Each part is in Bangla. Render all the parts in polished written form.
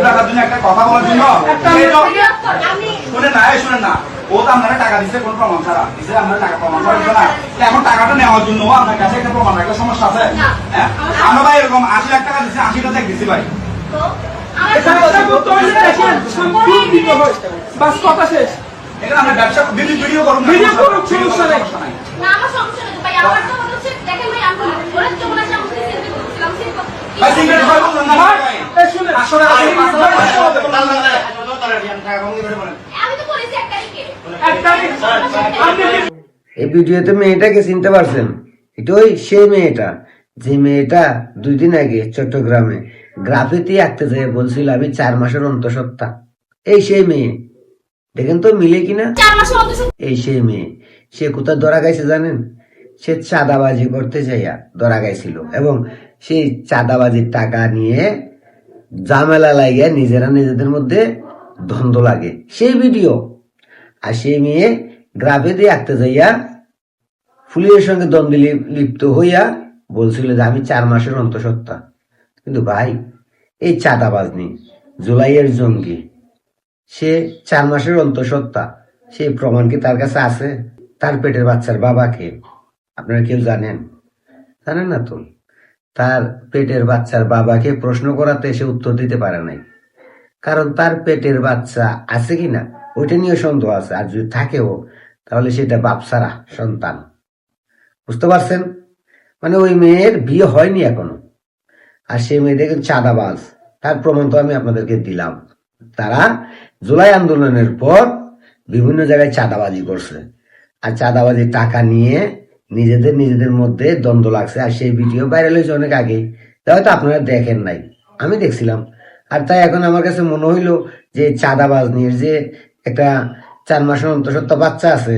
রাখার জন্য একটা কথা বলার জন্য শুনেন না, শুনেন না, ও তো আপনারা টাকা দিচ্ছে কোন প্রমাণ ছাড়া দিচ্ছে, আপনারা টাকা প্রমাণ ছাড়া দিচ্ছে না। এখন টাকাটা নেওয়ার জন্য আপনার কাছে একটা প্রমাণ রাখার সমস্যা আছে। হ্যাঁ, আমরা ভাই এরকম 80 লাখ টাকা দিচ্ছি, 80টা চেক দিচ্ছি ভাই। এখানে আমরা ব্যবসা ভিডিও করুন, ভিডিও করুন, সমস্যা নাই। না, আমার সমস্যা নেই ভাই, আমার তো হচ্ছে দেখেন ভাই, আমি ওরে চলে আসলাম, ভাই সিগারেট খাই বলুন না ভাই, এই শুনে আসলে আমি তো বলেছি এক তারিখে। এই ভিডিওতে মেয়েটাকে চিনতে পারছেন? এটা ওই সেই মেয়েটা যে মেয়েটা 2 দিন আগে চট্টগ্রামে গ্রাফিতি আঁকতে যেয়ে বলছিল আমি 4 মাসের অন্তঃসত্ত্বা। এই সেই মেয়ে, দেখেন তো মিলে কিনা। এই সেই মেয়ে, সে কোথায় ধরা গাইছে জানেন? সে চাঁদাবাজি করতে যাইয়া ধরা গাইছিল, এবং সেই চাঁদাবাজির টাকা নিয়ে ঝামেলা লাগিয়ে নিজেদের মধ্যে দ্বন্দ্ব লাগে, সেই ভিডিও। আর সেই মেয়ে গ্রাফিতি আঁকতে যাইয়া পুলিশের সঙ্গে দ্বন্দ্বে লিপ্ত হইয়া বলছিল যে আমি 4 মাসের অন্তঃসত্ত্বা। কিন্তু ভাই, এই চাঁদাবাজ নেই, জুলাইয়ের জঙ্গি, সে 4 মাসের অন্তঃসত্ত্বা, সেই প্রমাণ কি তার কাছে আছে? তার পেটের বাচ্চার বাবাকে আপনারা কেউ জানেন? জানেন না তো। তার পেটের বাচ্চার বাবাকে প্রশ্ন করাতে সে উত্তর দিতে পারে নাই, কারণ তার পেটের বাচ্চা আছে কিনা ওইটা নিয়ে সন্দেহ আছে, আর যদি থাকেও তাহলে সেটা বাপসারা সন্তান। বুঝতে পারছেন? মানে ওই মেয়ের বিয়ে হয়নি এখনো, আর সেই মেয়ে দেখেন চাঁদাবাজ। তার প্রমাণ তো আমি আপনাদেরকে দিলাম। তারা জুলাই আন্দোলনের পর বিভিন্ন জায়গায় চাঁদাবাজি করছে, আর চাঁদাবাজির টাকা নিয়ে নিজেদের মধ্যে দ্বন্দ্ব লাগছে। আর সেই ভিডিও ভাইরাল হয়েছে অনেক আগেই, হয়তো আপনারা দেখেন নাই, আমি দেখছিলাম। আর তাই এখন আমার কাছে মনে হইলো যে চাঁদাবাজ নিয়ে যে একটা 4 মাসের অন্তঃসত্ত্বা বাচ্চা আছে,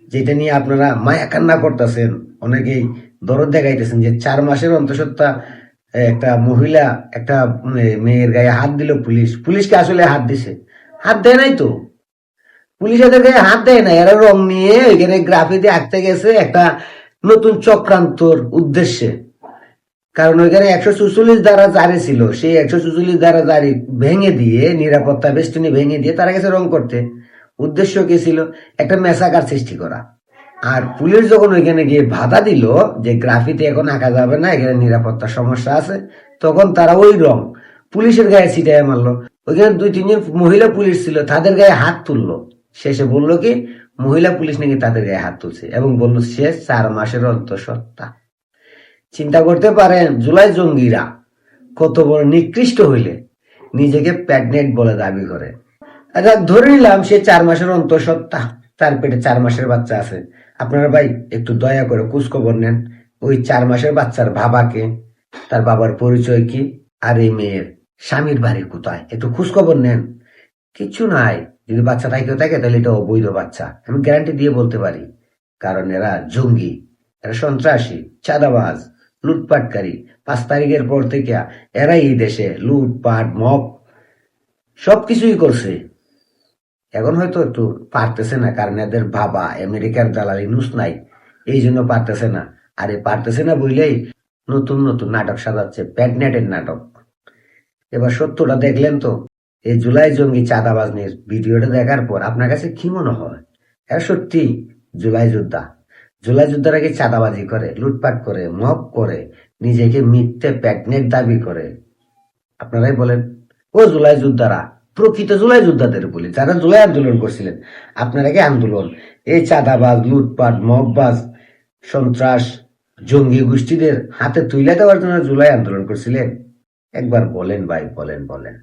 যেটা নিয়ে আপনারা মায়া কান্না করতেছেন, অনেকেই দরদ দেখাইতেছেন যে 4 মাসের অন্তঃসত্ত্বা একটা মহিলা একটা মেয়ের গায়ে হাত দিল পুলিশ। পুলিশকে আসলে হাত দিছে? হাত দেয় নাই তো, পুলিশ এদের গায়ে হাত দেয় না। এরা রং নিয়ে এখানে গ্রাফিতি আঁকতে গেছে একটা নতুন চক্রান্তর উদ্দেশ্যে। কারণ ওইখানে 144 ধারা জারি ছিল, সেই 144 ধারা জারি ভেঙে দিয়ে, নিরাপত্তা বেষ্টনী ভেঙে দিয়ে তারা গেছে রং করতে। উদ্দেশ্য কি ছিল? একটা মেসাকার সৃষ্টি করা। আর পুলিশ যখন ওইখানে গিয়ে বাধা দিল যে গ্রাফিতি এখন আঁকা যাবে না, এখানে নিরাপত্তার সমস্যা আছে, তখন তারা ওই রং পুলিশের গায়ে ছিটাইয়া মারলো। ওইখানে 2-3 জন মহিলা পুলিশ ছিল, তাদের গায়ে হাত তুললো। শেষে বললো কি মহিলা পুলিশ নাকি তাদের গায়ে হাত তুলছে, এবং বললো সে 4 মাসের অন্তঃসত্ত্বা। চিন্তা করতে পারেন জুলাই জঙ্গিরা কত বড় নিকৃষ্ট হইলে নিজেকে প্রেগনেন্ট বলে দাবি করে। আচ্ছা, ধরে নিলাম সে 4 মাসের অন্তঃসত্ত্বা, তার পেটে 4 মাসের বাচ্চা আছে। আপনারা ভাই একটু দয়া করে খোঁজখবর নেন ওই 4 মাসের বাচ্চার বাবাকে, তার বাবার পরিচয় কি, আর এই মেয়ের স্বামীর বাড়ি কোথায়, একটু খোঁজখবর নেন। কিছু নাই, যদি বাচ্চা কেউ থাকে তাহলে এটা অবৈধ বাচ্চা, আমি গ্যারান্টি দিয়ে বলতে পারি। কারণ এরা জঙ্গি, এরা সন্ত্রাসী, চাঁদাবাজ, লুটপাটকারী। 5 তারিখের পর থেকে এরা এই দেশে লুটপাট, মব সবকিছুই করছে। এখন হয়তো একটু পারতেছে না, কারণ এদের বাবা আমেরিকার দালালি নুস নাই, এই জন্য পারতেছে না। আর এই পারতেছে না বললেই নতুন নতুন নাটক সাজাচ্ছে, প্যাডনেটের নাটক। এবার সত্যটা দেখলেন তো, এই জুলাই জঙ্গি চাঁদাবাজ নিয়ে ভিডিওটা দেখার পর আপনার কাছে কি মনে হয়? এরা সত্যি জুলাই যোদ্ধা? জুলাই যোদ্ধারা কি চাঁদাবাজি করে, লুটপাট করে, মব করে, নিজেকে মিথ্যে প্যাডনেট দাবি করে? আপনারাই বলেন। ও জুলাই যোদ্ধারা, প্রকৃত জুলাই যোদ্ধাদের বলি, যারা জুলাই আন্দোলন করছিলেন। আপনারা কি আন্দোলন এই চাঁদাবাজ, লুটপাট, মববাজ, সন্ত্রাস, জঙ্গি গোষ্ঠীদের হাতে তুলে দেওয়ার জন্য জুলাই আন্দোলন করছিলেন? একবার বলেন ভাই, বলেন।